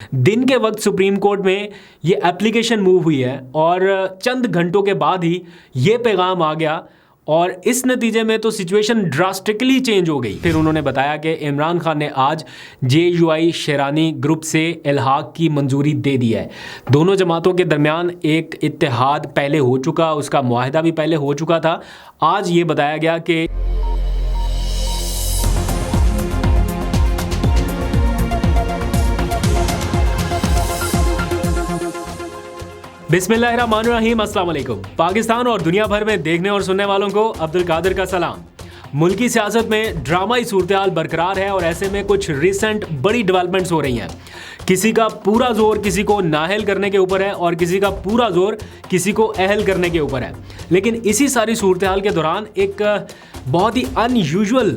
दिन के वक्त सुप्रीम कोर्ट में ये एप्लीकेशन मूव हुई है और चंद घंटों के बाद ही ये पैगाम आ गया और इस नतीजे में तो सिचुएशन ड्रास्टिकली चेंज हो गई। फिर उन्होंने बताया कि इमरान खान ने आज JUI शेरानी ग्रुप से इल्हाक की मंजूरी दे दी है। दोनों जमातों के दरमियान एक इत्तेहाद पहले हो चुका, उसका मुआहदा भी पहले हो चुका था। आज ये बताया गया कि बिस्मिल्लाहिर्रहमानिर्रहीम, अस्सलाम वालेकुम। पाकिस्तान और दुनिया भर में देखने और सुनने वालों को अब्दुल कादिर का सलाम। मुल्की सियासत में ड्रामाई सूरत-ए-हाल बरकरार है और ऐसे में कुछ रिसेंट बड़ी डेवलपमेंट्स हो रही हैं। किसी का पूरा जोर किसी को नाअहल करने के ऊपर है और किसी का पूरा जोर किसी को अहल करने के ऊपर है। लेकिन इसी सारी सूरत-ए-हाल के दौरान एक बहुत ही अनयूजुअल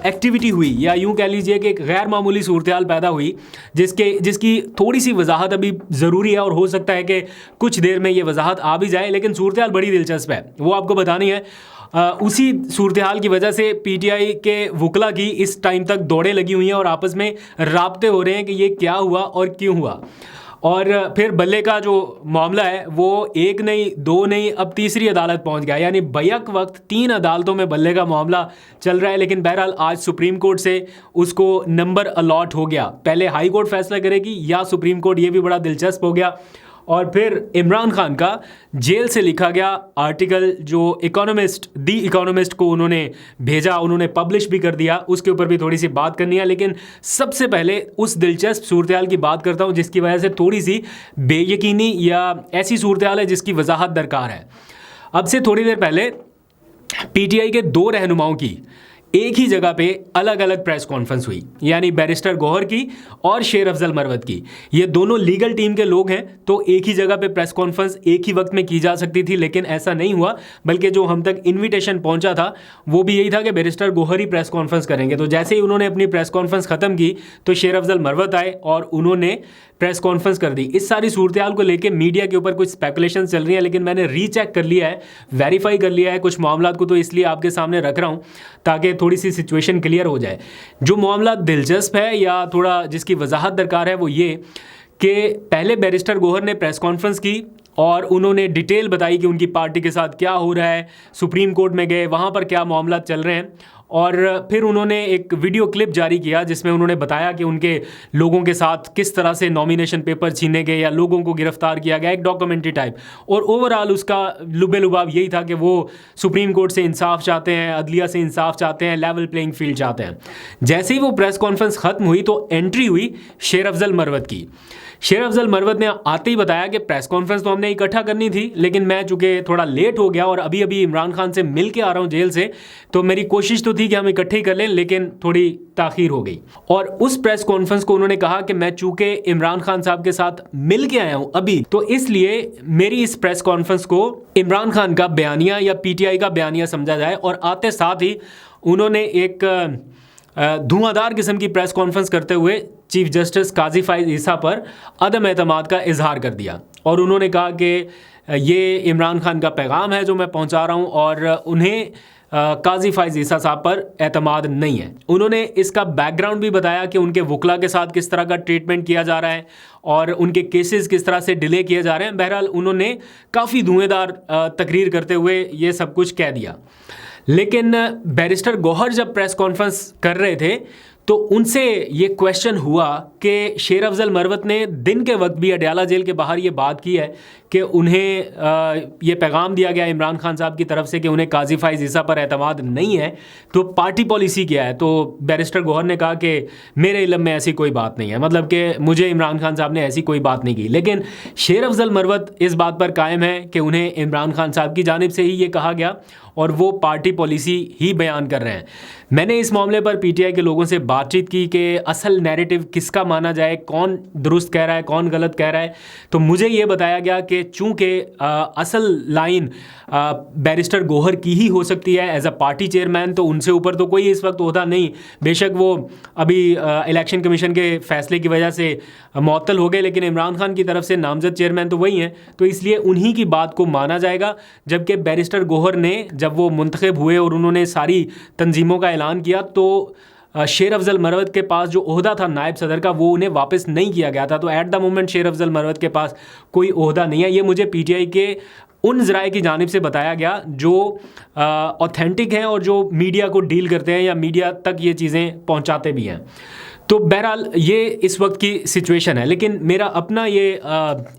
एक्टिविटी हुई, या यूँ कह लीजिए कि एक गैर मामूली सूरत-ए-हाल पैदा हुई जिसकी थोड़ी सी वजाहत अभी ज़रूरी है और हो सकता है कि कुछ देर में ये वजाहत आ भी जाए। लेकिन सूरत-ए-हाल बड़ी दिलचस्प है, वो आपको बतानी है। उसी सूरत-ए-हाल की वजह से PTI के वकला की इस टाइम तक दौड़ें लगी हुई हैं और आपस में राब्ते हो रहे हैं कि ये क्या हुआ और क्यों हुआ। और फिर बल्ले का जो मामला है वो एक नहीं, दो नहीं, अब तीसरी अदालत पहुंच गया। यानी बैक वक्त 3 अदालतों में बल्ले का मामला चल रहा है। लेकिन बहरहाल आज सुप्रीम कोर्ट से उसको नंबर अलॉट हो गया। पहले हाई कोर्ट फैसला करेगी या सुप्रीम कोर्ट, ये भी बड़ा दिलचस्प हो गया। और फिर इमरान खान का जेल से लिखा गया आर्टिकल जो दी इकोनॉमिस्ट को उन्होंने भेजा, उन्होंने पब्लिश भी कर दिया, उसके ऊपर भी थोड़ी सी बात करनी है। लेकिन सबसे पहले उस दिलचस्प सूरत-ए-हाल की बात करता हूँ जिसकी वजह से थोड़ी सी बेयकीनी या ऐसी सूरत-ए-हाल है जिसकी वजाहत दरकार है। अब से थोड़ी देर पहले PTI के 2 रहनुमाओं की एक ही जगह पे अलग अलग प्रेस कॉन्फ्रेंस हुई, यानी बैरिस्टर गौहर की और शेर अफजल मरवत की। ये दोनों लीगल टीम के लोग हैं, तो एक ही जगह पे प्रेस कॉन्फ्रेंस एक ही वक्त में की जा सकती थी, लेकिन ऐसा नहीं हुआ। बल्कि जो हम तक इनविटेशन पहुंचा था वो भी यही था कि बैरिस्टर गौहर ही प्रेस कॉन्फ्रेंस करेंगे। तो जैसे ही उन्होंने अपनी प्रेस कॉन्फ्रेंस ख़त्म की तो शेर अफजल मरवत आए और उन्होंने प्रेस कॉन्फ्रेंस कर दी। इस सारी सूरत-ए-हाल को लेकर मीडिया के ऊपर कुछ स्पेकुलेशन चल रही है, लेकिन मैंने रीचेक कर लिया है, वेरीफाई कर लिया है कुछ मामला को, तो इसलिए आपके सामने रख रहा हूँ ताकि थोड़ी सी सिचुएशन क्लियर हो जाए। जो मामला दिलचस्प है या थोड़ा जिसकी वजाहत दरकार है वो ये कि पहले बैरिस्टर गौहर ने प्रेस कॉन्फ्रेंस की और उन्होंने डिटेल बताई कि उनकी पार्टी के साथ क्या हो रहा है। सुप्रीम कोर्ट में गए, वहाँ पर क्या मामला चल रहे हैं, और फिर उन्होंने एक वीडियो क्लिप जारी किया जिसमें उन्होंने बताया कि उनके लोगों के साथ किस तरह से नॉमिनेशन पेपर छीने गए या लोगों को गिरफ्तार किया गया, एक डॉक्यूमेंट्री टाइप। और ओवरऑल उसका लुबे लुबाव यही था कि वो सुप्रीम कोर्ट से इंसाफ चाहते हैं, अदलिया से इंसाफ चाहते हैं, लेवल प्लेइंग फील्ड चाहते हैं। जैसे ही वो प्रेस कॉन्फ्रेंस ख़त्म हुई तो एंट्री हुई शेर अफजल मरवत की। शेर अफजल मरवत ने आते ही बताया कि प्रेस कॉन्फ्रेंस तो हमने इकट्ठा करनी थी, लेकिन मैं चूँकि थोड़ा लेट हो गया और अभी अभी इमरान खान से मिल के आ रहा हूँ जेल से, तो मेरी कोशिश तो थी कि हम इकट्ठे ही कर लें, लेकिन थोड़ी ताख़ीर हो गई। और उस प्रेस कॉन्फ्रेंस को उन्होंने कहा कि मैं चूँकि इमरान खान साहब के साथ मिल के आया हूँ अभी, तो इसलिए मेरी इस प्रेस कॉन्फ्रेंस को इमरान खान का बयानिया या PTI का बयानिया समझा जाए। और आते साथ ही उन्होंने एक धुआंधार किस्म की प्रेस कॉन्फ्रेंस करते हुए चीफ जस्टिस काजी फाइज ईसा पर अदम एतमाद का इजहार कर दिया। और उन्होंने कहा कि ये इमरान खान का पैगाम है जो मैं पहुंचा रहा हूं और उन्हें काजी फाइज ईसा साहब पर एतमाद नहीं है। उन्होंने इसका बैकग्राउंड भी बताया कि उनके वकला के साथ किस तरह का ट्रीटमेंट किया जा रहा है और उनके केसेस किस तरह से डिले किए जा रहे हैं। बहरहाल उन्होंने काफ़ी धुएंधार तकरीर करते हुए ये सब कुछ कह दिया। लेकिन बैरिस्टर गौहर जब प्रेस कॉन्फ्रेंस कर रहे थे तो उनसे ये क्वेश्चन हुआ कि शेर अफजल मरवत ने दिन के वक्त भी अडयाला जेल के बाहर ये बात की है कि उन्हें ये पैगाम दिया गया इमरान खान साहब की तरफ से कि उन्हें काजी फाइज ईसा पर एतमाद नहीं है, तो पार्टी पॉलिसी क्या है। तो बैरिस्टर गौहर ने कहा कि मेरे इल्म में ऐसी कोई बात नहीं है, मतलब कि मुझे इमरान खान साहब ने ऐसी कोई बात नहीं की। लेकिन शेर अफजल मरवत इस बात पर कायम है कि उन्हें इमरान खान साहब की जानिब से ही ये कहा गया और वो पार्टी पॉलिसी ही बयान कर रहे हैं। मैंने इस मामले पर PTI के लोगों से बातचीत की कि असल नैरेटिव किसका माना जाए, कौन दुरुस्त कह रहा है, कौन गलत कह रहा है। तो मुझे ये बताया गया कि चूँकि असल लाइन बैरिस्टर गौहर की ही हो सकती है एज अ पार्टी चेयरमैन, तो उनसे ऊपर तो कोई इस वक्त ओहदा नहीं। बेशक वो अभी इलेक्शन कमीशन के फैसले की वजह से मुअत्तल हो गए, लेकिन इमरान खान की तरफ से नामजद चेयरमैन तो वही हैं, तो इसलिए उन्हीं की बात को माना जाएगा। जबकि बैरिस्टर गौहर ने जब वो मुंतखब हुए और उन्होंने सारी तंजीमों का ऐलान किया तो शेर अफजल मरवत के पास जो ओहदा था नायब सदर का वो उन्हें वापस नहीं किया गया था। तो एट द मोमेंट शेर अफजल मरवत के पास कोई ओहदा नहीं है। ये मुझे पीटीआई के उन ज़राए की जानिब से बताया गया जो ऑथेंटिक हैं और जो मीडिया को डील करते हैं या मीडिया तक ये चीज़ें पहुंचाते भी हैं। तो बहरहाल ये इस वक्त की सिचुएशन है, लेकिन मेरा अपना ये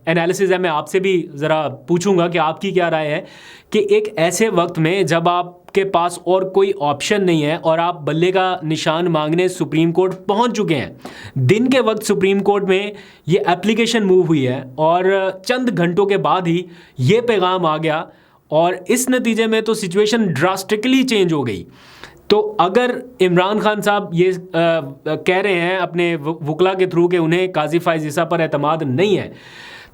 एनालिसिस है। मैं आपसे भी ज़रा पूछूंगा कि आपकी क्या राय है कि एक ऐसे वक्त में जब आपके पास और कोई ऑप्शन नहीं है और आप बल्ले का निशान मांगने सुप्रीम कोर्ट पहुंच चुके हैं, दिन के वक्त सुप्रीम कोर्ट में ये एप्लीकेशन मूव हुई है और चंद घंटों के बाद ही ये पैगाम आ गया और इस नतीजे में तो सिचुएशन ड्रास्टिकली चेंज हो गई। तो अगर इमरान खान साहब ये कह रहे हैं अपने वकला के थ्रू कि उन्हें काजी फाइज ईसा पर एतमाद नहीं है,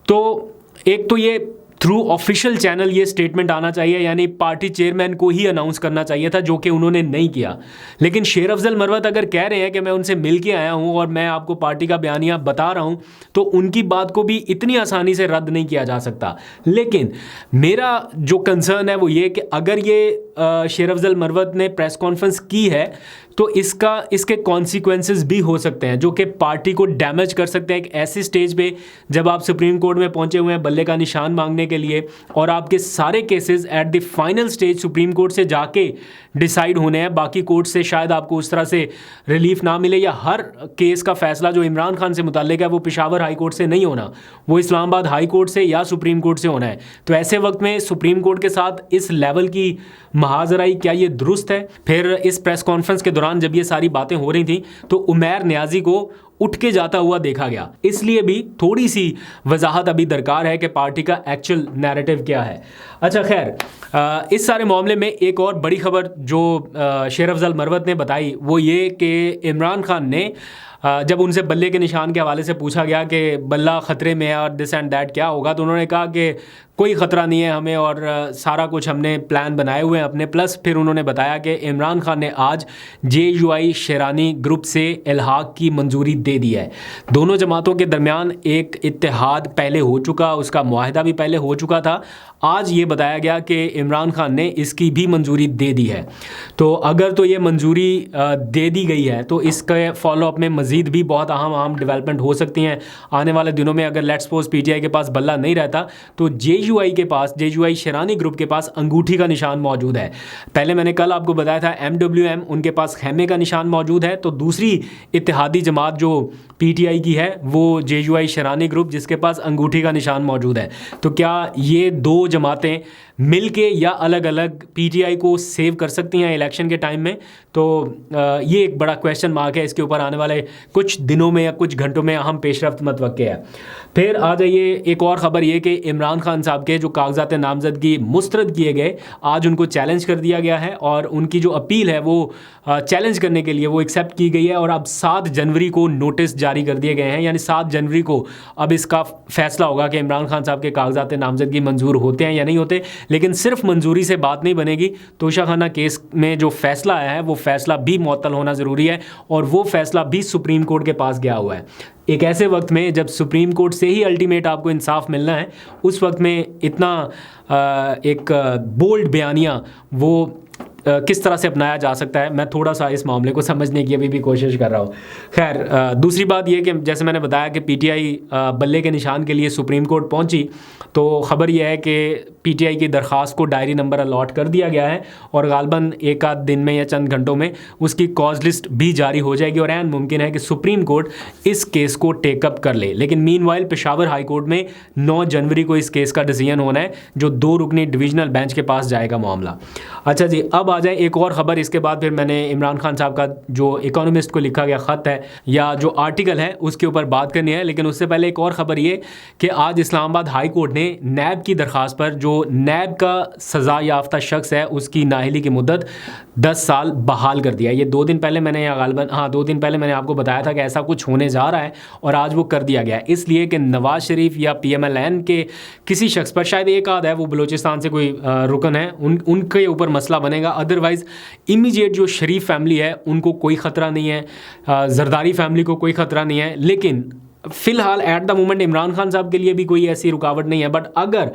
तो एक तो ये थ्रू ऑफिशियल चैनल ये स्टेटमेंट आना चाहिए, यानी पार्टी चेयरमैन को ही अनाउंस करना चाहिए था, जो कि उन्होंने नहीं किया। लेकिन शेर अफजल मरवत अगर कह रहे हैं कि मैं उनसे मिल के आया हूं और मैं आपको पार्टी का बयानिया बता रहा हूं, तो उनकी बात को भी इतनी आसानी से रद्द नहीं किया जा सकता। लेकिन मेरा जो कंसर्न है वो ये कि अगर ये शेर अफजल मरवत ने प्रेस कॉन्फ्रेंस की है तो इसके कॉन्सिक्वेंसेस भी हो सकते हैं जो कि पार्टी को डैमेज कर सकते हैं। एक ऐसी स्टेज पे जब आप सुप्रीम कोर्ट में पहुंचे हुए हैं बल्ले का निशान मांगने के लिए और आपके सारे cases at the final stage supreme court से जाके डिसाइड होने हैं, बाकी कोर्ट से शायद आपको उस तरह से रिलीफ ना मिले, या हर केस का फैसला जो इमरान खान से मुताल्लिक है वो पेशावर हाई कोर्ट से नहीं होना, वो इस्लामाबाद हाई कोर्ट से या सुप्रीम कोर्ट से होना है। तो ऐसे वक्त में सुप्रीम कोर्ट के साथ इस लेवल की महाजराई क्या ये दुरुस्त है? फिर इस प्रेस कॉन्फ्रेंस के दौरान जब ये सारी बातें हो रही थी तो उमैर नियाजी को उठ के जाता हुआ देखा गया, इसलिए भी थोड़ी सी वजाहत अभी दरकार है कि पार्टी का एक्चुअल नैरेटिव क्या है। अच्छा खैर, इस सारे मामले में एक और बड़ी खबर जो शेर अफजल मरवत ने बताई वो ये कि इमरान खान ने जब उनसे बल्ले के निशान के हवाले से पूछा गया कि बल्ला ख़तरे में है और दिस एंड दैट क्या होगा, तो उन्होंने कहा कि कोई ख़तरा नहीं है हमें और सारा कुछ हमने प्लान बनाए हुए हैं अपने। प्लस फिर उन्होंने बताया कि इमरान खान ने आज JUI शेरानी ग्रुप से इल्हाक की मंजूरी दे दी है। दोनों जमातों के दरमियान एक इत्तेहाद पहले हो चुका, उसका मुआहदा भी पहले हो चुका था। आज ये बताया गया कि इमरान खान ने इसकी भी मंजूरी दे दी है। तो अगर तो ये मंजूरी दे दी गई है तो इसके फॉलोअप में मज़ीद भी बहुत अहम डेवलपमेंट हो सकती हैं आने वाले दिनों में। अगर लेट्स सपोज PTI के पास बल्ला नहीं रहता तो JUI के पास, JUI शेरानी ग्रुप के पास अंगूठी का निशान मौजूद है। पहले मैंने कल आपको बताया था MWM उनके पास खैमे का निशान मौजूद है। तो दूसरी इत्तेहादी जमात जो PTI की है वो JUI शेरानी ग्रुप, जिसके पास अंगूठी का निशान मौजूद है। तो क्या ये दो जमातें मिल के या अलग अलग PTI को सेव कर सकती हैं इलेक्शन के टाइम में? तो ये एक बड़ा क्वेश्चन मार्क है। इसके ऊपर आने वाले कुछ दिनों में या कुछ घंटों में अहम पेशरफ्त मतवक्के है। फिर आ जाइए एक और ख़बर ये कि इमरान खान साहब के जो कागजात नामजदगी मुस्तरद किए गए, आज उनको चैलेंज कर दिया गया है और उनकी जो अपील है वो चैलेंज करने के लिए वो एक्सेप्ट की गई है। और अब 7 जनवरी को नोटिस जारी कर दिए गए हैं, यानी 7 जनवरी को अब इसका फैसला होगा कि इमरान खान साहब के कागजात नामजदगी मंजूर होते हैं या नहीं होते। लेकिन सिर्फ मंजूरी से बात नहीं बनेगी, तोशाखाना केस में जो फैसला आया है वो फैसला भी मुअत्तल होना ज़रूरी है और वो फैसला भी सुप्रीम कोर्ट के पास गया हुआ है। एक ऐसे वक्त में जब सुप्रीम कोर्ट से ही अल्टीमेट आपको इंसाफ मिलना है, उस वक्त में इतना एक बोल्ड बयानिया वो किस तरह से अपनाया जा सकता है, मैं थोड़ा सा इस मामले को समझने की अभी भी कोशिश कर रहा हूँ। खैर, दूसरी बात यह कि जैसे मैंने बताया कि PTI बल्ले के निशान के लिए सुप्रीम कोर्ट पहुँची, तो ख़बर यह है कि PTI की दरख्वास्त को डायरी नंबर अलॉट कर दिया गया है और गालबन एक आध दिन में या चंद घंटों में उसकी कॉज लिस्ट भी जारी हो जाएगी और ऐन मुमकिन है कि सुप्रीम कोर्ट इस केस को टेकअप कर ले। लेकिन मीनवाइल पेशावर हाई कोर्ट में 9 जनवरी को इस केस का डिसीजन होना है, जो 2 रुकनी डिविजनल बेंच के पास जाएगा मामला। अच्छा जी, अब आ जाए एक और ख़बर। इसके बाद फिर मैंने इमरान खान साहब का जो इकोनॉमिस्ट को लिखा गया ख़त है या जो आर्टिकल है उसके ऊपर बात करनी है। लेकिन उससे पहले एक और ख़बर ये कि आज इस्लामाबाद हाई कोर्ट ने नैब की दरख्वास्त पर, जो नैब का सज़ा याफ्ता शख्स है उसकी नाअहली की मुद्दत 10 साल बहाल कर दिया। ये 2 दिन पहले मैंने या गालिबन 2 दिन पहले मैंने आपको बताया था कि ऐसा कुछ होने जा रहा है और आज वो कर दिया गया, इसलिए कि नवाज शरीफ या PMLN के किसी शख्स पर, शायद एक आध है वो बलूचिस्तान से कोई रुकन है, उनके ऊपर मसला बनेगा। अदरवाइज़ इमीडिएट जो शरीफ फैमिली है उनको कोई ख़तरा नहीं है, जरदारी फैमिली को कोई ख़तरा नहीं है। लेकिन फ़िलहाल at the moment Imran Khan साहब के लिए भी कोई ऐसी रुकावट नहीं है। बट अगर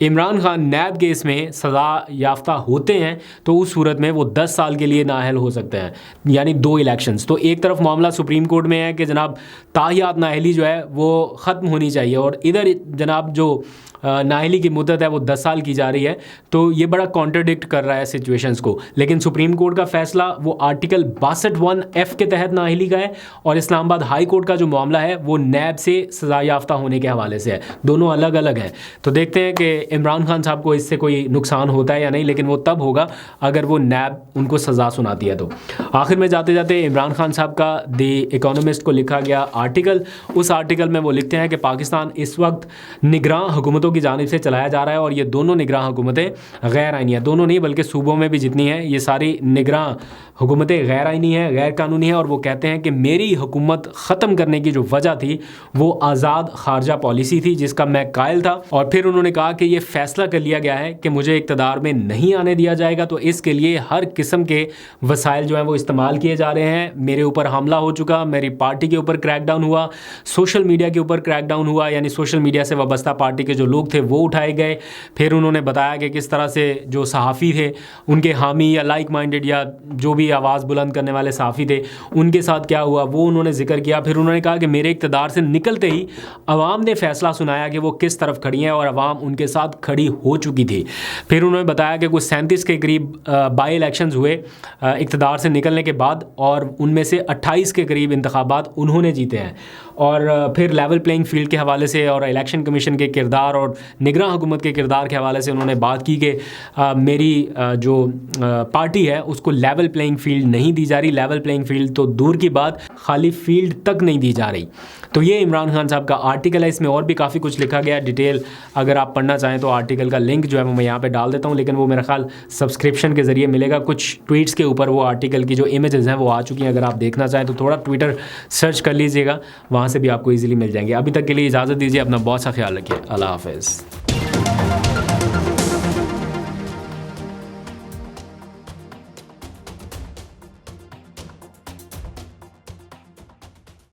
इमरान खान नैब केस में सज़ा याफ्ता होते हैं तो उस सूरत में वो 10 साल के लिए नाअहल हो सकते हैं, यानी 2 इलेक्शंस। तो एक तरफ मामला सुप्रीम कोर्ट में है कि जनाब ताहियात नाअहली जो है वो ख़त्म होनी चाहिए, और इधर जनाब जो नाअहली की मुद्दत है वो 10 साल की जा रही है। तो ये बड़ा कॉन्ट्रडिक्ट कर रहा है सिचुएशंस को। लेकिन सुप्रीम कोर्ट का फैसला वो आर्टिकल 62(1)(f) के तहत नाअहली का है, और इस्लामाबाद हाई कोर्ट का जो मामला है वो नैब से सज़ा याफ्ता होने के हवाले से है। दोनों अलग अलग हैं। तो देखते हैं कि इमरान खान साहब को इससे कोई नुकसान होता है या नहीं, लेकिन वो तब होगा अगर वो नैब उनको सज़ा सुनाती है। तो आखिर में जाते जाते इमरान खान साहब का दी इकोनॉमिस्ट को लिखा गया आर्टिकल, उस आर्टिकल में वो लिखते हैं कि पाकिस्तान इस वक्त निगरान हुकूमतों की जानिब से चलाया जा रहा है, और ये दोनों निगरान हुकूमतें गैर आइनी हैं। दोनों नहीं बल्कि सूबों में भी जितनी हैं ये सारी निगरान हुकूमतें गैर आइनी हैं, गैर कानूनी हैं। और वो कहते हैं कि मेरी हुकूमत ख़त्म करने की जो वजह थी वो आज़ाद खारजा पॉलिसी थी जिसका मैं कायल था। और फिर उन्होंने कहा कि ये फ़ैसला कर लिया गया है कि मुझे इक़्तिदार में नहीं आने दिया जाएगा, तो इसके लिए हर किस्म के वसाइल जो हैं वो इस्तेमाल किए जा रहे हैं। मेरे ऊपर हमला हो चुका, मेरी पार्टी के ऊपर क्रैकडाउन हुआ, सोशल मीडिया के ऊपर क्रैकडाउन हुआ, यानी सोशल मीडिया से वाबस्ता पार्टी के जो लोग थे वो उठाए गए। फिर उन्होंने बताया कि किस तरह से जो सहाफ़ी थे उनके हामी या लाइक माइंडेड या जो भी आवाज़ बुलंद करने वाले सहाफ़ी थे उनके साथ क्या हुआ वो उन्होंने जिक्र किया। फिर उन्होंने कहा कि मेरे इक़्तिदार से निकलते ही अवाम ने फ़ैसला सुनाया कि वो किस तरफ खड़ी हैं, और अवाम उनके साथ खड़ी हो चुकी थी। फिर उन्होंने बताया कि कुछ 37 के करीब बाई इलेक्शंस हुए इक़्तिदार से निकलने के बाद, और उनमें से 28 के करीब इंतखाबात उन्होंने जीते हैं। और फिर लेवल प्लेइंग फील्ड के हवाले से और इलेक्शन कमीशन के किरदार और निगरान हुकूमत के किरदार के हवाले से उन्होंने बात की कि मेरी जो पार्टी है उसको लेवल प्लेइंग फील्ड नहीं दी जा रही। लेवल प्लेइंग फील्ड तो दूर की बात, खाली फील्ड तक नहीं दी जा रही। तो ये इमरान खान साहब का आर्टिकल है, इसमें और भी काफ़ी कुछ लिखा गया डिटेल। अगर आप पढ़ना चाहें तो आर्टिकल का लिंक जो है वो मैं यहाँ पे डाल देता हूँ, लेकिन वो मेरा ख्याल सब्सक्रिप्शन के ज़रिए मिलेगा। कुछ ट्वीट्स के ऊपर वो आर्टिकल की जो इमेजेस हैं वो आ चुकी हैं। अगर आप देखना चाहें तो थोड़ा ट्विटर सर्च कर लीजिएगा, वहाँ से भी आपको ईजिली मिल जाएंगे। अभी तक के लिए इजाज़त दीजिए, अपना बहुत सा ख्याल रखिए। अल्लाह हाफ़िज़।